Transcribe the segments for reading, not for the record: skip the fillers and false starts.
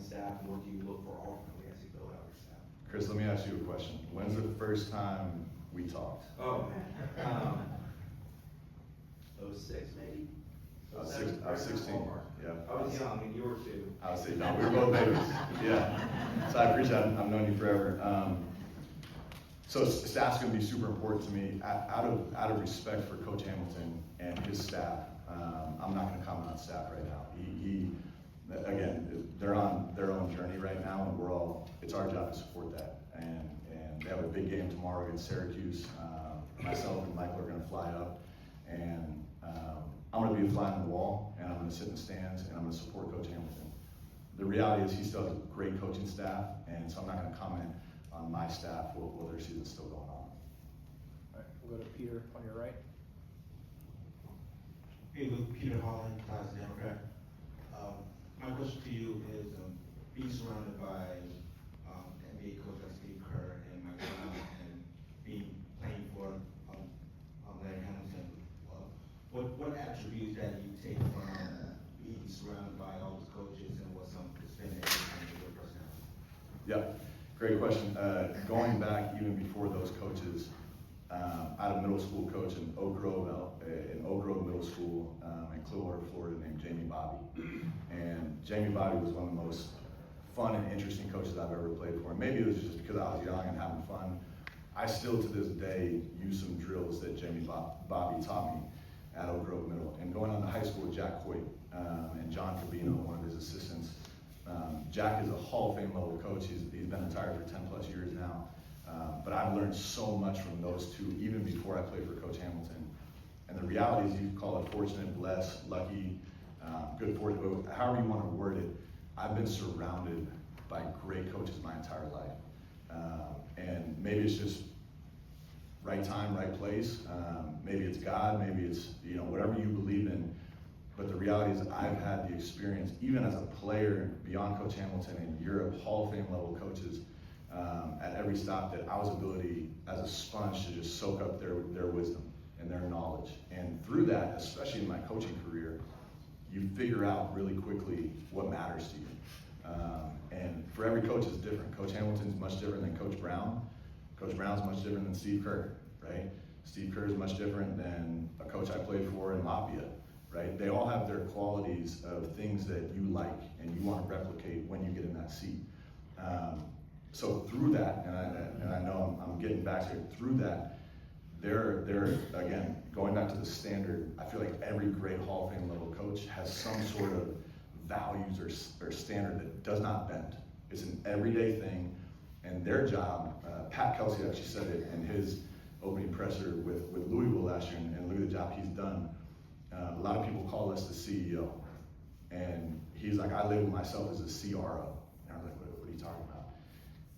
staff, and what do you look for ultimately as you build out your staff? Chris, let me ask you a question. When's the first time we talked? Oh, 06 maybe? I was 16, yeah. I was young and you were too. I was 16, no, we were both babies, yeah. So I appreciate it, I've known you forever. So staff's gonna be super important to me. Out of respect for Coach Hamilton and his staff, I'm not gonna comment on staff right now. Again, they're on their own journey right now, and it's our job to support that. And they have a big game tomorrow against Syracuse. Myself and Michael are gonna fly up, and I'm gonna be a fly on the wall, and I'm gonna sit in the stands, and I'm gonna support Coach Hamilton. The reality is he still has a great coaching staff, and so I'm not gonna comment on my staff while their season's still going on. All right, we'll go to Peter on your right. Hey, Luke, Peter Holland, Plaza Democrat. My question to you is, being surrounded by NBA coach like Steve Kerr and Mike Brown and playing for Larry Hamilton, what attributes that you take from being surrounded by all those coaches, and what's some spending in your personality? Yeah, great question. Going back even before those coaches, I had a middle school coach in Oak Grove Middle School in Clearwater, Florida, named Jamie Bobby. And Jamie Bobby was one of the most fun and interesting coaches I've ever played for. And maybe it was just because I was young and having fun. I still to this day use some drills that Jamie Bobby taught me at Oak Grove Middle. And going on to high school with Jack Coit and John Cabino, one of his assistants. Jack is a Hall of Fame level coach. He's been retired for 10 plus years now. But I've learned so much from those two, even before I played for Coach Hamilton. And the reality is, you call it fortunate, blessed, lucky, good fortune, however you want to word it. I've been surrounded by great coaches my entire life. And maybe it's just right time, right place. Maybe it's God, maybe it's whatever you believe in. But the reality is I've had the experience, even as a player beyond Coach Hamilton in Europe, Hall of Fame level coaches, at every stop, that I was ability as a sponge to just soak up their wisdom and their knowledge. And through that, especially in my coaching career, you figure out really quickly what matters to you. And for every coach is different. Coach Hamilton's much different than Coach Brown. Coach Brown's much different than Steve Kerr, right? Steve Kerr is much different than a coach I played for in Latvia, right? They all have their qualities of things that you like and you want to replicate when you get in that seat. So through that, and I know I'm getting back to it, through that, they're again, going back to the standard, I feel like every great Hall of Fame level coach has some sort of values or standard that does not bend. It's an everyday thing, and their job, Pat Kelsey actually said it in his opening presser with Louisville last year, and look at the job he's done. A lot of people call us the CEO, and he's like, I label myself as a CRO. And I'm like, what are you talking about?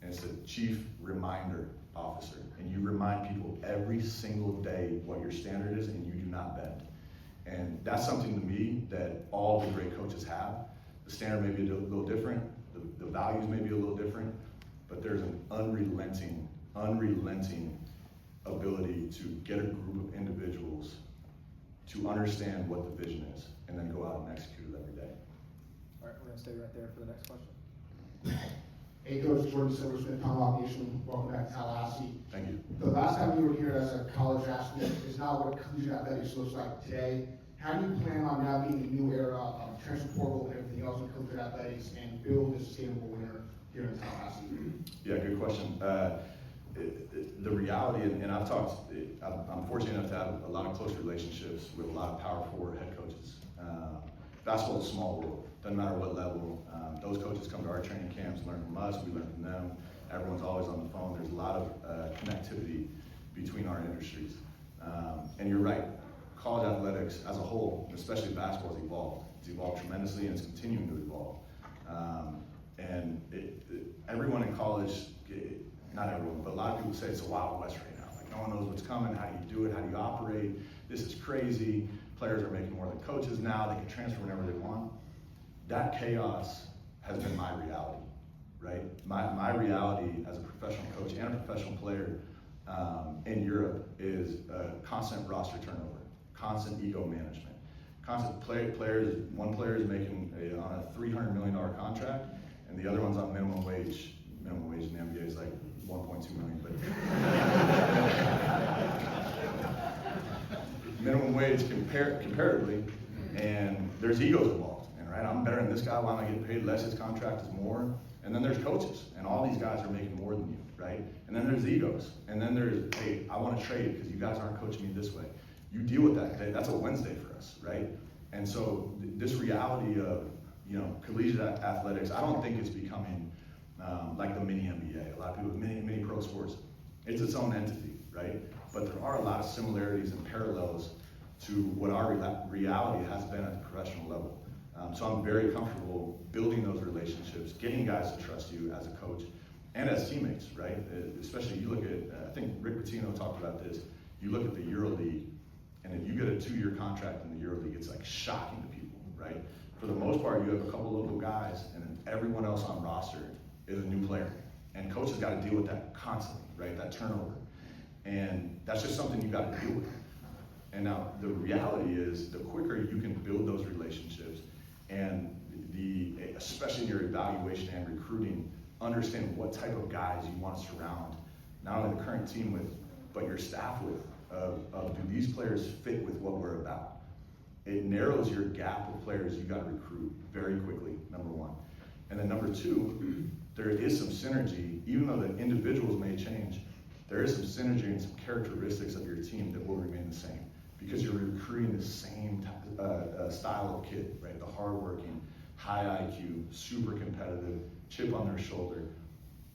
And it's the Chief Reminder Officer, and you remind people every single day what your standard is, and you do not bend. And that's something to me that all the great coaches have. The standard may be a little different, the values may be a little different, but there's an unrelenting ability to get a group of individuals to understand what the vision is, and then go out and execute it every day. All right, we're gonna stay right there for the next question. Hey, Coach Jordan Silversmith, Tomahawk Nation. Welcome back to Tallahassee. Thank you. The last time you were here as a college athlete is not what collegiate athletics looks like today. How do you plan on navigating the new era of transfer portal and everything else in collegiate athletics and build a sustainable winner here in Tallahassee? Yeah, good question. The reality, and I'm fortunate enough to have a lot of close relationships with a lot of Power Forward head coaches. Basketball is a small world, doesn't matter what level. Those coaches come to our training camps, learn from us, we learn from them. Everyone's always on the phone. There's a lot of connectivity between our industries. And you're right, college athletics as a whole, especially basketball, has evolved. It's evolved tremendously, and it's continuing to evolve. Everyone in college, not everyone, but a lot of people say it's a Wild West right now. Like, no one knows what's coming. How do you do it? How do you operate? This is crazy. Players are making more than coaches now. They can transfer whenever they want. That chaos has been my reality, right? My reality as a professional coach and a professional player in Europe is constant roster turnover, constant ego management, constant players. One player is making on a $300 million contract, and the other one's on minimum wage. Minimum wage in the NBA is like 1.2 million, but minimum wage comparatively, and there's egos involved. And right, I'm better than this guy. Why am I getting paid less? His contract is more. And then there's coaches, and all these guys are making more than you, right? And then there's egos, and then there's, hey, I want to trade because you guys aren't coaching me this way. You deal with that. That's a Wednesday for us, right? And so this reality of, you know, collegiate athletics, I don't think it's becoming like the mini NBA. A lot of people, mini pro sports, it's its own entity, right? But there are a lot of similarities and parallels to what our reality has been at the professional level. So I'm very comfortable building those relationships, getting guys to trust you as a coach and as teammates, right? Especially you look at, I think Rick Pitino talked about this, you look at the EuroLeague, and if you get a 2-year contract in the EuroLeague, it's like shocking to people, right? For the most part, you have a couple local guys, and then everyone else on roster is a new player. And coaches got to deal with that constantly, right? That turnover. And that's just something you got to deal with. And now the reality is the quicker you can build those relationships and especially in your evaluation and recruiting, understand what type of guys you want to surround not only the current team with, but your staff with, of do these players fit with what we're about? It narrows your gap of players you got to recruit very quickly, number one. And then number two, there is some synergy, even though the individuals may change, there is some synergy and some characteristics of your team that will remain the same because you're recruiting the same style of kid, right? The hardworking, high IQ, super competitive, chip on their shoulder.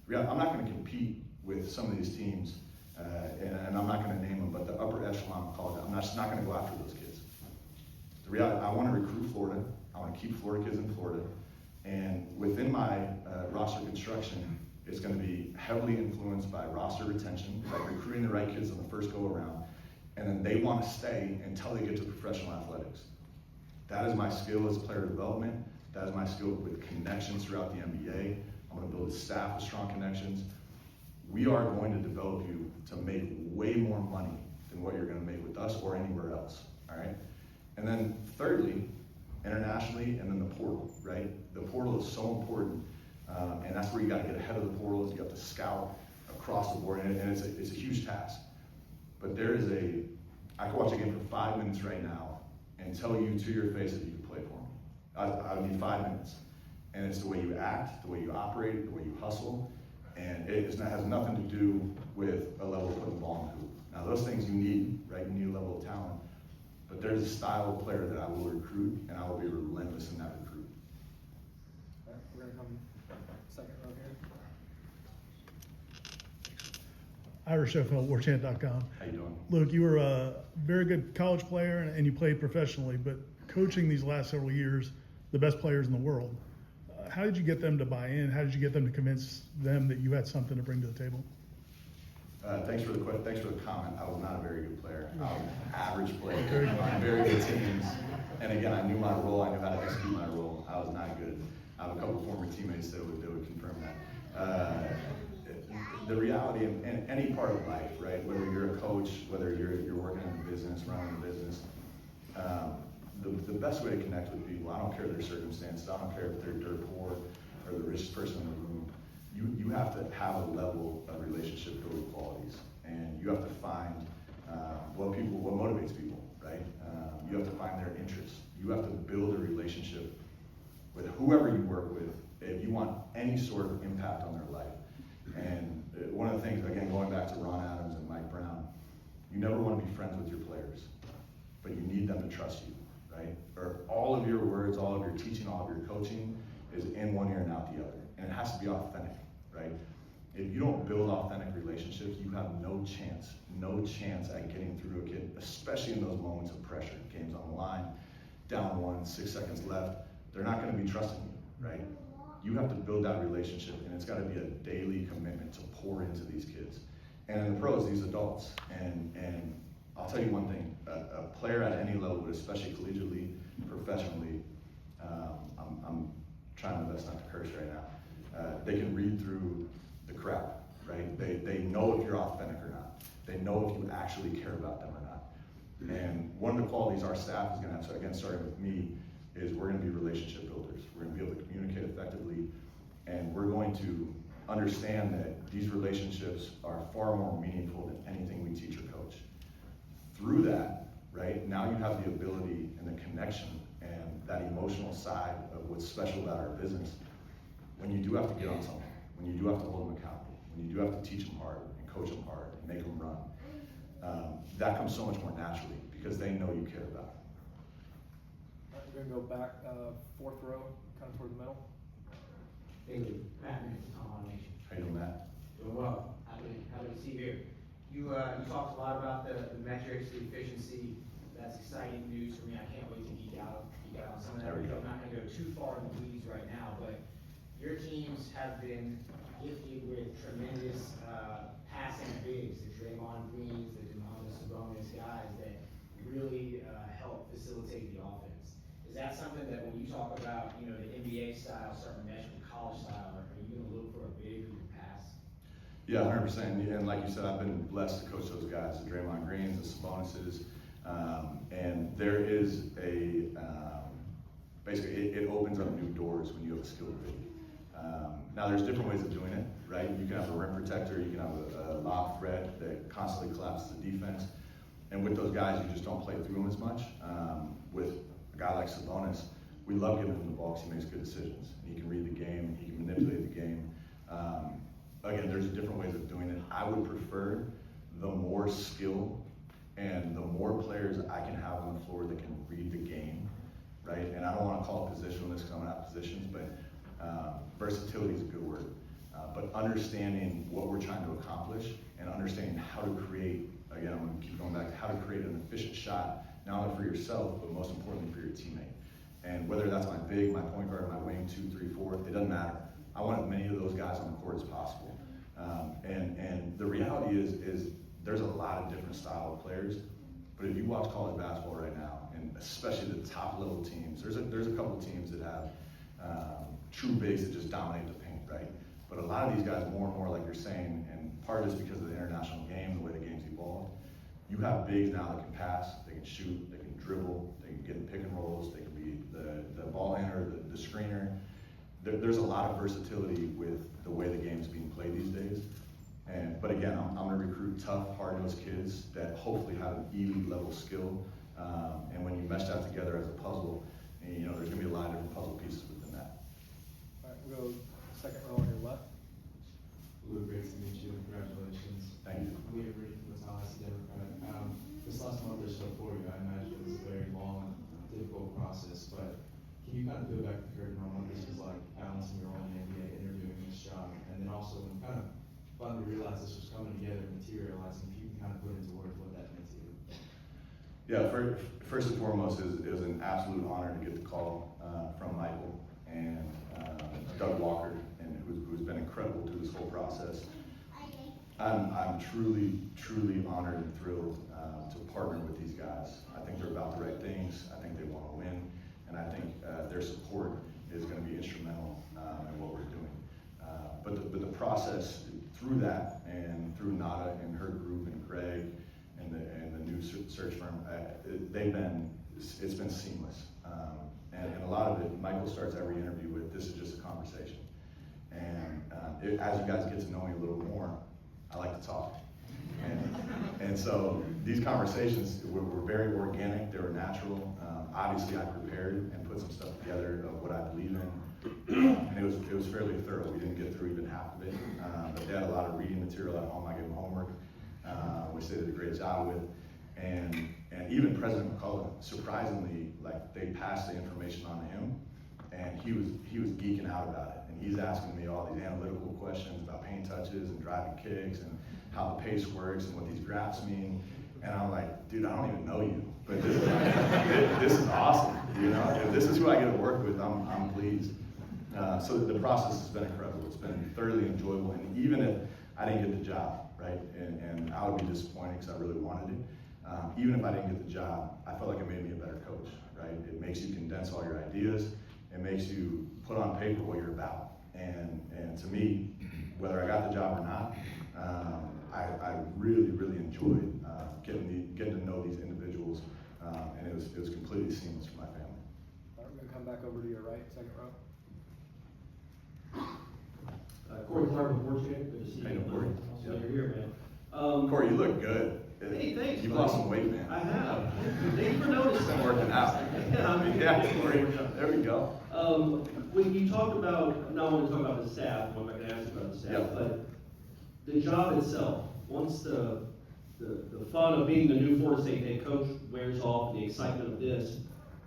I'm not going to compete with some of these teams, and I'm not going to name them, but the upper echelon college, I'm just not going to go after those kids. The reality, I want to recruit Florida. I want to keep Florida kids in Florida. And within my roster construction, it's going to be heavily influenced by roster retention, like recruiting the right kids on the first go around, and then they want to stay until they get to professional athletics. That is my skill as player development. That is my skill with connections throughout the NBA. I'm going to build a staff with strong connections. We are going to develop you to make way more money than what you're going to make with us or anywhere else, all right? And then thirdly, internationally, and then the portal, right? The portal is so important, and that's where you got to get ahead of the portals. You have to scout across the board, and it's a huge task. But I could watch a game for 5 minutes right now and tell you to your face that you can play for me. I would need 5 minutes. And it's the way you act, the way you operate, the way you hustle, and it has nothing to do with a level of putting the ball in the hoop. Now those things you need, right? You need a level of talent. But there's a style of player that I will recruit, and I will be relentless in that recruit. All right, we're gonna come second row here. Ira Sheffield, Warchant.com. How you doing? Luke, you were a very good college player and you played professionally, but coaching these last several years, the best players in the world, how did you get them to buy in? How did you get them to convince them that you had something to bring to the table? Thanks for the comment. I was not a very good player. I was an average player on very good teams. And again, I knew my role. I knew how to execute my role. I was not good. I have a couple former teammates that would confirm that. The reality in any part of life, right? Whether you're a coach, whether you're working in a business, running a business, the best way to connect with people, I don't care their circumstances, I don't care if they're dirt poor or the richest person in the room, you have to have a level of relationship building qualities, and you have to find what motivates people, right? You have to find their interests. You have to build a relationship with whoever you work with if you want any sort of impact on their life. And one of the things, again, going back to Ron Adams and Mike Brown, you never want to be friends with your players, but you need them to trust you, right? Or all of your words, all of your teaching, all of your coaching is in one ear and out the other. And it has to be authentic, right? If you don't build authentic relationships, you have no chance at getting through a kid, especially in those moments of pressure. Game's on the line, down 1, 6 seconds left. They're not going to be trusting you, right? You have to build that relationship, and it's got to be a daily commitment to pour into these kids. And in the pros, these adults. And I'll tell you one thing, a player at any level, but especially collegiately, professionally, I'm trying my best not to curse right now. They can read through the crap, right? They know if you're authentic or not. They know if you actually care about them or not. And one of the qualities our staff is going to have, so again, starting with me, is we're going to be relationship builders. We're going to be able to communicate effectively And we're going to understand that these relationships are far more meaningful than anything we teach or coach. Through that, right, now you have the ability and the connection and that emotional side of what's special about our business. When you do have to get on someone, when you do have to hold them accountable, when you do have to teach them hard and coach them hard and make them run, that comes so much more naturally because they know you care about it. All right, we're gonna go back, fourth row, kind of toward the middle. Thank you. Matt Nixon, Tom Nation. How you doing, Matt? Doing well. Happy to see you here. You talked a lot about the metrics, the efficiency. That's exciting news for me. I can't wait to geek out on some of that. There we go. I'm not gonna go too far in the weeds right now, but your teams have been gifted with tremendous passing bigs, the Draymond Greens, the Demontis Sabonis guys that really help facilitate the offense. Is that something that when you talk about, the NBA style starting to mesh with college style, are you gonna look for a big who can pass? Yeah, 100%. And like you said, I've been blessed to coach those guys, the Draymond Greens, the Sabonises, and there is basically it opens up new doors when you have a skilled big. Now there's different ways of doing it, right? You can have a rim protector, you can have a lob threat that constantly collapses the defense. And with those guys, you just don't play through them as much. With a guy like Sabonis, we love giving him the ball because he makes good decisions. He can read the game, he can manipulate the game. Again, there's different ways of doing it. I would prefer the more skill and the more players I can have on the floor that can read the game, right? And I don't want to call it positionless because I'm not positions, but versatility is a good word. But understanding what we're trying to accomplish and understanding how to create, again, I'm going to keep going back to how to create an efficient shot, not only for yourself, but most importantly for your teammate. And whether that's my big, my point guard, my wing, 2, 3, 4, it doesn't matter. I want as many of those guys on the court as possible. And the reality is there's a lot of different style of players, but if you watch college basketball right now, and especially the top level teams, there's a couple of teams that have true bigs that just dominate the paint, right? But a lot of these guys, more and more, like you're saying, and part of it's because of the international game, the way the game's evolved, you have bigs now that can pass, they can shoot, they can dribble, they can get in pick and rolls, they can be the ball handler, the screener. There's a lot of versatility with the way the game's being played these days. But again, I'm gonna recruit tough, hard-nosed kids that hopefully have an elite level skill. And when you mesh that together as a puzzle, there's gonna be a lot of different puzzle pieces within that. All right, we'll go second row on your left. Lou, great to meet you. Congratulations. Thank you. I'm Leah Reed from the Tallahassee Democrat. This last month or so for you, I imagine it was a very long, difficult process, but can you kind of peel back the curtain on what this was like, balancing your own NBA, interviewing this job, and then also when you kind of finally realized this was coming together, materializing, if you can kind of put into words what that meant to you? Yeah, first and foremost, it was an absolute honor to get the call from Michael and Doug Walker, and who's been incredible through this whole process. I'm truly, truly honored and thrilled to partner with these guys. I think they're about the right things. I think they want to win, and I think their support is going to be instrumental in what we're doing. But the process through that, and through Nada and her group, and Greg, and the new search firm, it's been seamless. And a lot of it, Michael starts every interview with, "This is just a conversation." And as you guys get to know me a little more, I like to talk. And so these conversations were very organic, they were natural. Obviously I prepared and put some stuff together of what I believe in. And it was fairly thorough. We didn't get through even half of it. But they had a lot of reading material at home. I gave them homework, which they did a great job with. And even President McCullough, surprisingly, like, they passed the information on to him, and he was geeking out about it. And he's asking me all these analytical questions about paint touches and driving kicks and how the pace works and what these graphs mean. And I'm like, dude, I don't even know you, but this is awesome. If this is who I get to work with, I'm pleased. So the process has been incredible. It's been thoroughly enjoyable. And even if I didn't get the job, right, and I would be disappointed because I really wanted it. Even if I didn't get the job, I felt like it made me a better coach, right? It makes you condense all your ideas. It makes you put on paper what you're about. And to me, whether I got the job or not, I really, really enjoyed getting to know these individuals, and it was completely seamless for my family. All right, we're gonna come back over to your right, second row. Corey Clark with Warchant, good to see you. Hey, no worries. So you're here, man. Corey, you look good. Hey, thanks. You've buddy. lost some weight, man. I have. Thank you for noticing. Been working out. Yeah, I mean, Yeah, Corey, there we go. When you talk about, now I want to talk about the staff, I'm not gonna ask you about the staff, Yep. but the job itself, once the fun of being the new Florida State head coach wears off, the excitement of this,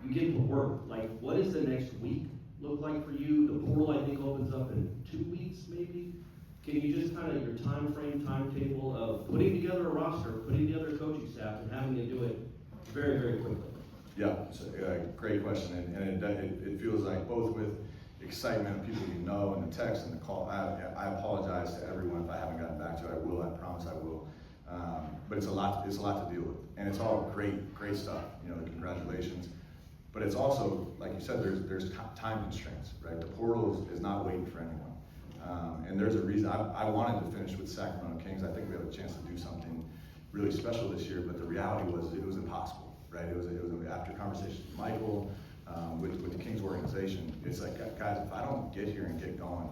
you get to work. Like, what does the next week look like for you? The portal, I think, opens up in 2 weeks, maybe. Can you just kind of, your timetable of putting together a roster, putting together a coaching staff, and having to do it very, very quickly? Yeah, it's a great question, and it feels like both with excitement of people you know and the text and the call. I apologize to everyone if I haven't gotten back to it. I will. I promise I will. But it's a lot to deal with, and it's all great stuff. You know, congratulations. But it's also, like you said, there's time constraints, right? The portal is not waiting for anyone. And there's a reason. I wanted to finish with Sacramento Kings. I think we have a chance to do something really special this year, but the reality was it was impossible, right? It was after conversations with Michael, with the Kings organization, it's like, guys, if I don't get here and get going,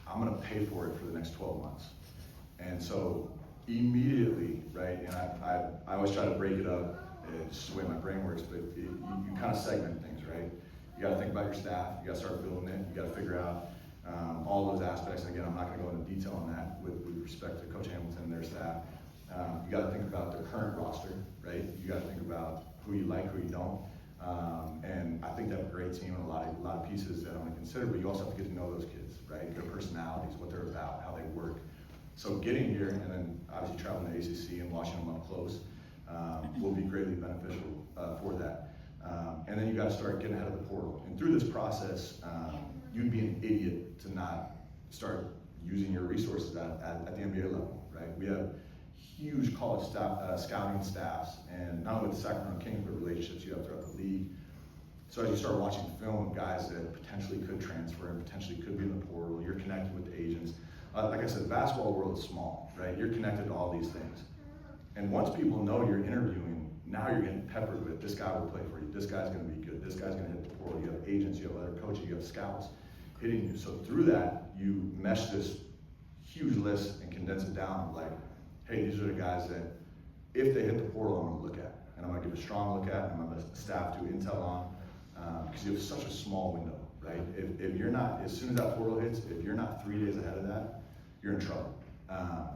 I'm gonna pay for it for the next 12 months. And so immediately, right, and I always try to break it up, it's just the way my brain works, but you kind of segment things, right? You gotta think about your staff, you gotta start building it, you gotta figure out all those aspects. Again, I'm not gonna go into detail on that with respect to Coach Hamilton and their staff. You gotta think about the current roster, right? You gotta think about who you like, who you don't. And I think they have a great team and a lot of pieces that I'm gonna consider, but you also have to get to know those kids, right? Their personalities, what they're about, how they work. So getting here and then obviously traveling to ACC and watching them up close will be greatly beneficial for that. And then you gotta start getting ahead of the portal. And through this process, you'd be an idiot to not start using your resources at the NBA level, right? We have huge college scouting staffs, and not only with the Sacramento Kings, but relationships you have throughout the league. So as you start watching film of guys that potentially could transfer and potentially could be in the portal, you're connected with the agents. Like I said, the basketball world is small, right? You're connected to all these things. And once people know you're interviewing, now you're getting peppered with, this guy will play for you, this guy's gonna be good, this guy's gonna hit the portal. You have agents, you have other coaches, you have scouts hitting you. So through that, you mesh this huge list and condense it down like, hey, these are the guys that, if they hit the portal, I'm gonna look at. And I'm gonna give a strong look at, and I'm gonna staff do intel on, because you have such a small window, right? If you're not, as soon as that portal hits, if you're not 3 days ahead of that, you're in trouble.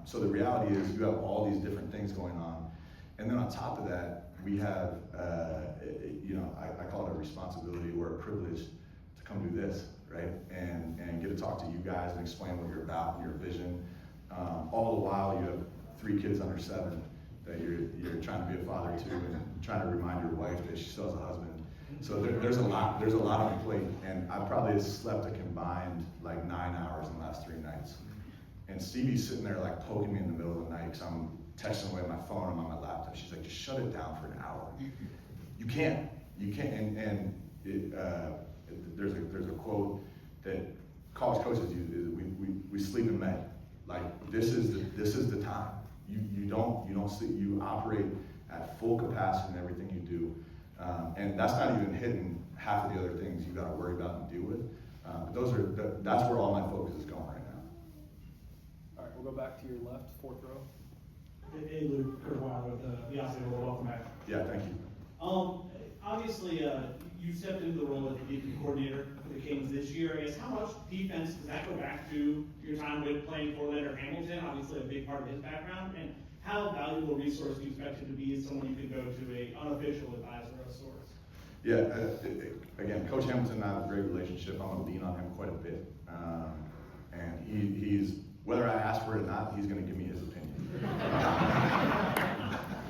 So the reality is you have all these different things going on. And then on top of that, we have, I call it a responsibility or a privilege to come do this, right? And get to talk to you guys and explain what you're about and your vision. All the while you have 3 kids under 7 that you're trying to be a father to and trying to remind your wife that she still has a husband. So there's a lot on the plate, and I probably slept a combined like 9 hours in the last 3 nights. And Stevie's sitting there like poking me in the middle of the night because I'm texting away my phone, I'm on my laptop. She's like, just shut it down for an hour. You can't, and there's a quote that college coaches use, we sleep in May. Like this is the time. You don't sleep, you operate at full capacity in everything you do. And that's not even hitting half of the other things you gotta worry about and deal with. But that's where all my focus is going right now. All right, we'll go back to your left, 4th row. Hey, Luke, Kurt Weiler with the Austin World. Welcome back. Yeah, thank you. Obviously, you stepped into the role of the defensive coordinator for the Kings this year. I guess how much defense does that go back to your time with playing for Leonard Hamilton? Obviously, a big part of his background. And how valuable a resource do you expect him to be as someone you could go to a unofficial advisor of sorts? Yeah, again, Coach Hamilton and I have a great relationship. I'm gonna lean on him quite a bit. And he's, whether I ask for it or not, he's gonna give me his opinion.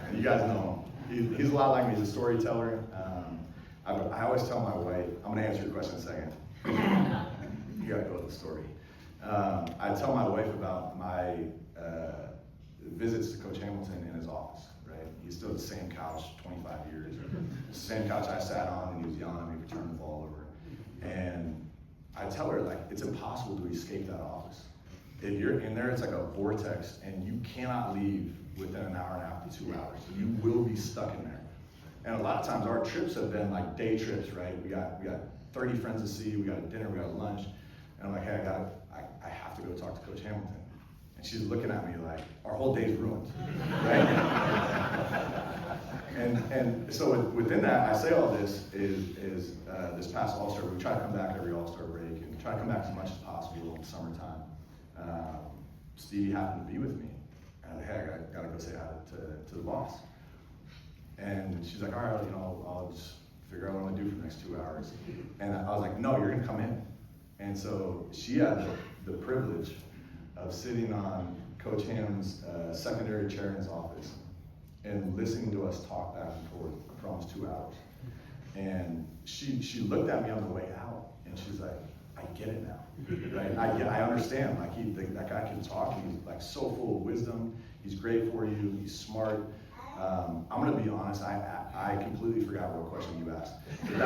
And you guys know him. He's a lot like me, he's a storyteller. I always tell my wife, I'm gonna answer your question in a second. You gotta go with the story. I tell my wife about my visits to Coach Hamilton in his office, right? He's still at the same couch, 25 years. The same couch I sat on and he was yelling at me for turning the ball over. And I tell her, like, it's impossible to escape that office. If you're in there, it's like a vortex and you cannot leave within an hour and a half to 2 hours. You will be stuck in there. And a lot of times our trips have been like day trips, right? We got 30 friends to see, we got a dinner, we got a lunch. And I'm like, hey, I have to go go talk to Coach Hamilton. And she's looking at me like, our whole day's ruined, right? and so within that, I say all this is this past All-Star, we try to come back every All-Star break and try to come back as much as possible in the summertime. Stevie happened to be with me. And hey, I gotta go say hi to the boss. And she's like, all right, I'll just figure out what I'm gonna do for the next 2 hours. And I was like, no, you're gonna come in. And so she had the privilege of sitting on Coach Ham's secondary chair in his office and listening to us talk back and forth for almost 2 hours. And she looked at me on the way out and she's like, I get it now, right? I understand, like that guy can talk, he's like so full of wisdom, he's great for you, he's smart. I'm gonna be honest, I completely forgot what question you asked. I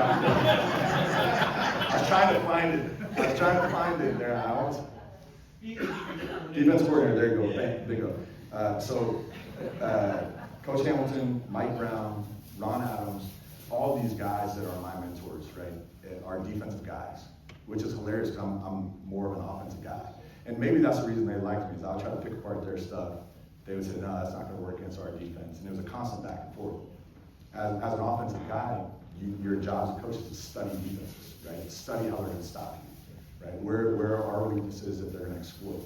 was trying to find it there. I almost, defense coordinator, there you go, there you go. So, Coach Hamilton, Mike Brown, Ron Adams, all these guys that are my mentors, right, are defensive guys, which is hilarious because I'm more of an offensive guy. And maybe that's the reason they liked me, is I'll try to pick apart their stuff. They would say, no, that's not gonna work against our defense. And it was a constant back and forth. As an offensive guy, your job as a coach is to study defenses, right? Study how they're gonna stop you, right? Where are our weaknesses that they're gonna exploit?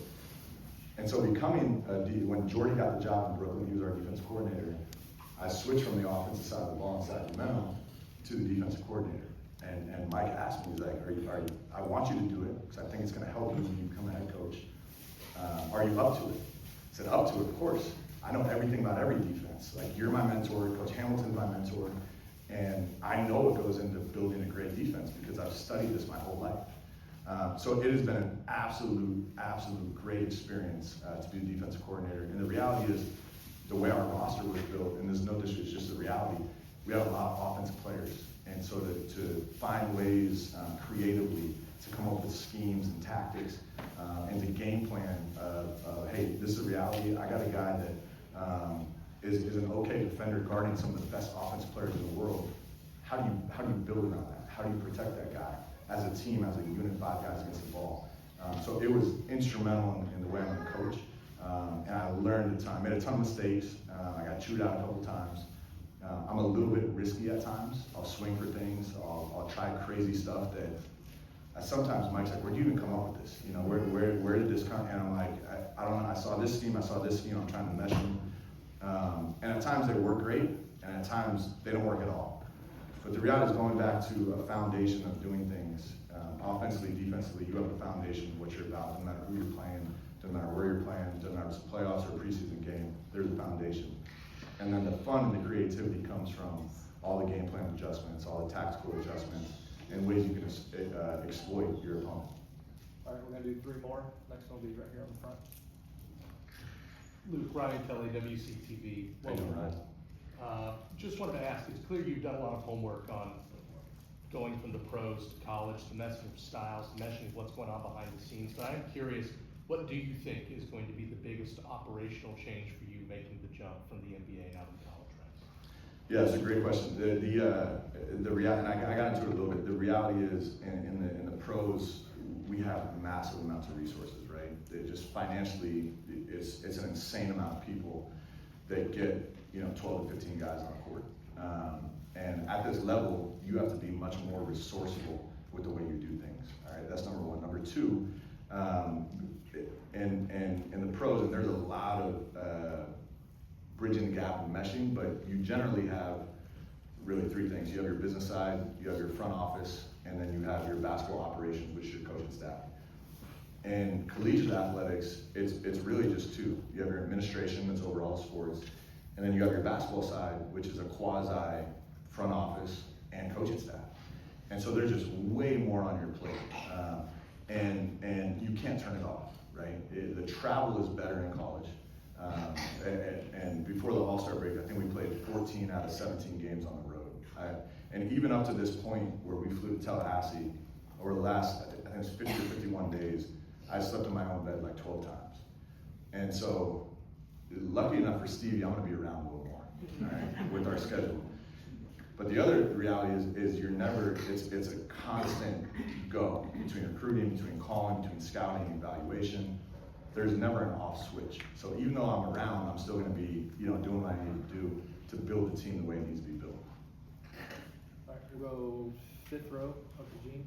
And so becoming when Jordy got the job in Brooklyn, he was our defense coordinator, I switched from the offensive side of the ball in Sacramento to the defensive coordinator. And Mike asked me, he's like, I want you to do it, because I think it's gonna help you when you become a head coach. Are you up to it? I said, up to it, of course. I know everything about every defense. Like, you're my mentor, Coach Hamilton's my mentor, and I know what goes into building a great defense because I've studied this my whole life. So it has been an absolute great experience to be the defensive coordinator. And the reality is, the way our roster was built, and there's no disrespect, it's just the reality, we have a lot of offensive players. And so to find ways creatively to come up with schemes and tactics and to game plan hey, this is a reality. I got a guy that is an okay defender guarding some of the best offensive players in the world. How do you build around that? How do you protect that guy as a team, as a unit, 5 guys against the ball? So it was instrumental in the way I'm going to coach. And I learned a ton. I made a ton of mistakes. I got chewed out a couple times. I'm a little bit risky at times. I'll swing for things. I'll try crazy stuff that sometimes Mike's like, where do you even come up with this? You know, where did this come? And I'm like, I don't know. I saw this scheme. I'm trying to mesh them. And at times they work great, and at times they don't work at all. But the reality is, going back to a foundation of doing things, offensively, defensively, you have a foundation of what you're about. No matter who you're playing, doesn't matter where you're playing, doesn't matter if it's playoffs or a preseason game, there's a foundation. And then the fun and the creativity comes from all the game plan adjustments, all the tactical adjustments, and ways you can exploit your opponent. All right, we're gonna do 3 more. Next one will be right here on the front. Luke, Ryan Kelly, WCTV. How you doing, Ryan? Just wanted to ask, it's clear you've done a lot of homework on going from the pros to college, the meshing of styles, the meshing of what's going on behind the scenes. But I'm curious, what do you think is going to be the biggest operational change for you making the jump from the NBA now to the college ranks? Yeah, it's a great question. The reality, and I got into it a little bit. The reality is, in the pros, we have massive amounts of resources, right? It just financially, it's an insane amount of people that get 12 to 15 guys on a court. And at this level, you have to be much more resourceful with the way you do things. All right, that's number one. Number two, in the pros, and there's a lot of bridging the gap and meshing, but you generally have really 3 things. You have your business side, you have your front office, and then you have your basketball operations, which is your coaching staff. In collegiate athletics, it's really just 2. You have your administration, that's over all sports, and then you have your basketball side, which is a quasi front office and coaching staff. And so there's just way more on your plate, and you can't turn it off, right? The travel is better in college. And before the All-Star break, I think we played 14 out of 17 games on the road. And even up to this point where we flew to Tallahassee, over the last, I think it's 50 or 51 days, I slept in my own bed like 12 times. And so, lucky enough for Stevie, I'm gonna be around a little more, all right, with our schedule. But the other reality is you're never, it's a constant go between recruiting, between calling, between scouting, evaluation, there's never an off switch. So even though I'm around, I'm still gonna be, doing what I need to do to build the team the way it needs to be built. All right, we'll go fifth row up to Gene.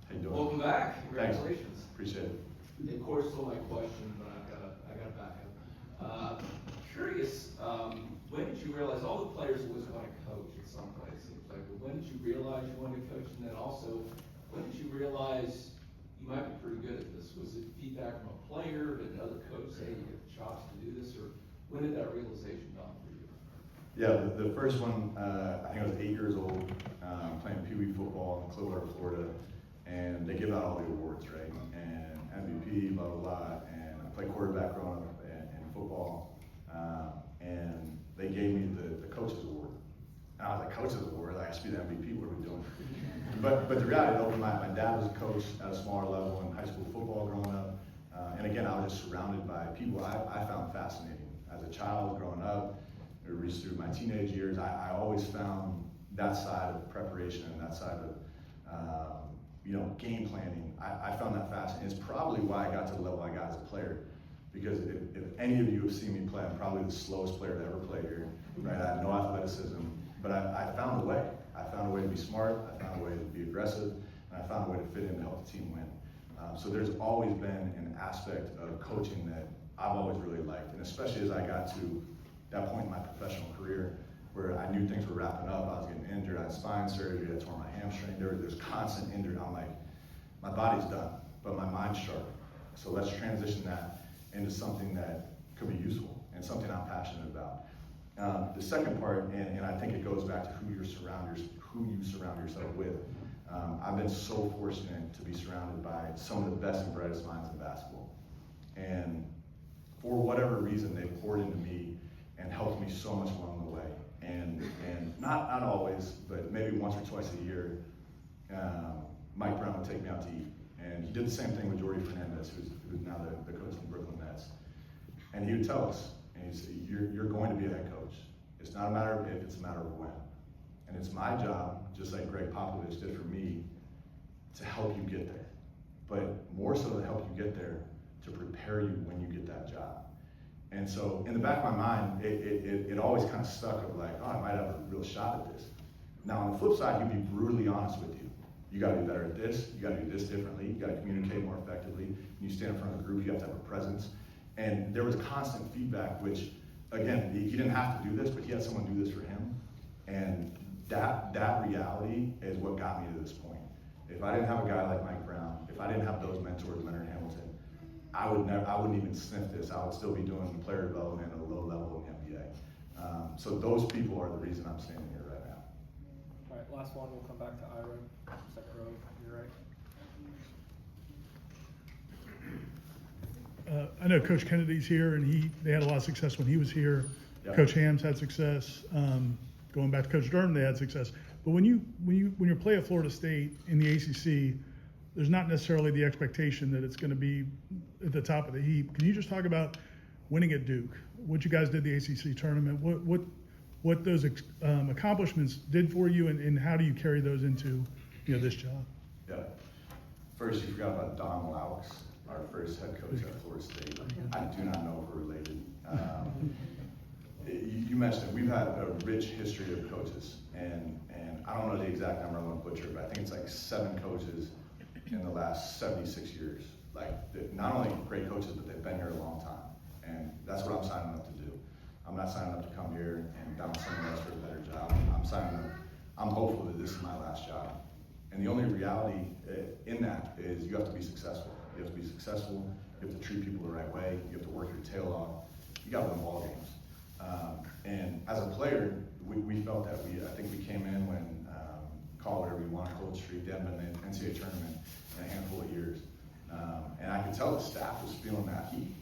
How you doing? Welcome back, Thanks. congratulations. Appreciate it. Of course, stole my question, but I gotta back up. Curious, when did you realize, all the players always want to coach at some place, it seems like, but when did you realize you wanted to coach? And then also, when did you realize you might be pretty good at this? Was it feedback from a player, did another coach say you get the chops to do this, or when did that realization dawn for you? Yeah, the first one, I think I was 8 years old, playing Pee Wee football in Clearwater, Florida, and they give out all the awards, right? And MVP, blah, blah, blah, and I played quarterback growing up in football, and they gave me the coach's award. And I was like, coach's award? Like, I should be the MVP, what are we doing? But the reality, though, my dad was a coach at a smaller level in high school football growing up, and again, I was just surrounded by people I found fascinating. As a child growing up, it reached through my teenage years, I always found that side of preparation and that side of, game planning. I found that fascinating. It's probably why I got to the level I got as a player. Because if any of you have seen me play, I'm probably the slowest player to ever play here, right? I have no athleticism, but I found a way. I found a way to be smart, I found a way to be aggressive, and I found a way to fit in to help the team win. So there's always been an aspect of coaching that I've always really liked, and especially as I got to that point in my professional career, where I knew things were wrapping up, I was getting injured, I had spine surgery, I tore my hamstring, there's constant injury. I'm like, my body's done, but my mind's sharp. So let's transition that into something that could be useful and something I'm passionate about. The second part, and I think it goes back to who you surround yourself with. I've been so fortunate to be surrounded by some of the best and brightest minds in basketball. And for whatever reason, they poured into me and helped me so much along the way. And not always, but maybe once or twice a year, Mike Brown would take me out to eat. And he did the same thing with Jordy Fernandez, who's now the coach of the Brooklyn Nets. And he would tell us, and he'd say, you're going to be a head coach. It's not a matter of if, it's a matter of when. And it's my job, just like Greg Popovich did for me, to help you get there. But more so to help you get there, to prepare you when you get that job. And so in the back of my mind, it always kind of stuck of like, oh, I might have a real shot at this. Now on the flip side, he'd be brutally honest with you. You gotta be better at this, you gotta do this differently, you gotta communicate more effectively. When you stand in front of a group, you have to have a presence. And there was constant feedback, which, again, he didn't have to do this, but he had someone do this for him. And that reality is what got me to this point. If I didn't have a guy like Mike Brown, if I didn't have those mentors, Leonard Hamilton, I wouldn't even sniff this. I would still be doing player development at a low level in the NBA. So those people are the reason I'm standing here right now. All right, last one, we'll come back to Ira, second row, you're right. I know Coach Kennedy's here, and they had a lot of success when he was here. Yep. Coach Hams had success. Going back to Coach Durham, they had success. But when you play at Florida State in the ACC, there's not necessarily the expectation that it's going to be at the top of the heap. Can you just talk about winning at Duke, what you guys did the ACC tournament, what those accomplishments did for you, and how do you carry those into this job? Yeah. First, you forgot about Don Loucks, our first head coach at Florida State. I do not know if we're related. You mentioned it. We've had a rich history of coaches, and I don't know the exact number, I'm gonna butcher it, but I think it's like 7 coaches in the last 76 years. Like, not only great coaches, but they've been here a long time. And that's what I'm signing up to do. I'm not signing up to come here and down someone else for a better job. I'm hopeful that this is my last job. And the only reality in that is you have to be successful. You have to be successful, you have to treat people the right way, you have to work your tail off, you gotta win ball games. And as a player, we felt that I think we came in when, call it whatever you want, cold streak, they hadn't been in the NCAA tournament in a handful of years. And I could tell the staff was feeling that heat.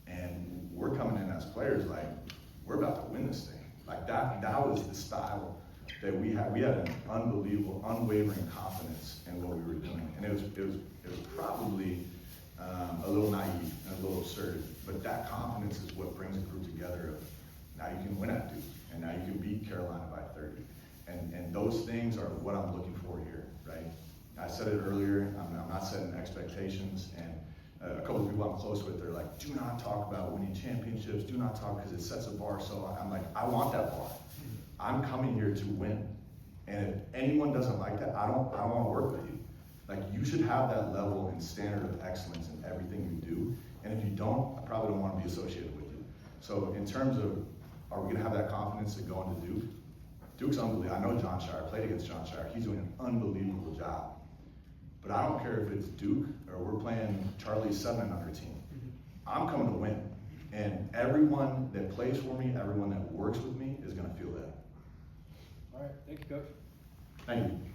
And we're coming in as players like, we're about to win this thing. Like that was the style that we had. We had an unbelievable, unwavering confidence in what we were doing. And it was probably a little naive and a little absurd, but that confidence is what brings a group together of, now you can win at Duke, and now you can beat Carolina by 30. And those things are what I'm looking for here, right? I said it earlier, I'm not setting expectations, and a couple of people I'm close with, they're like, do not talk about winning championships, do not talk, because it sets a bar. So I'm like, I want that bar. I'm coming here to win. And if anyone doesn't like that, I don't want to work with you. Like, you should have that level and standard of excellence in everything you do. And if you don't, I probably don't want to be associated with you. So in terms of, are we going to have that confidence to go into Duke? Duke's unbelievable. I know John Shire, I played against John Shire. He's doing an unbelievable job. But I don't care if it's Duke or we're playing Charlie's 7 and under team. I'm coming to win. And everyone that plays for me, everyone that works with me is going to feel that. All right, thank you, Coach. Thank you.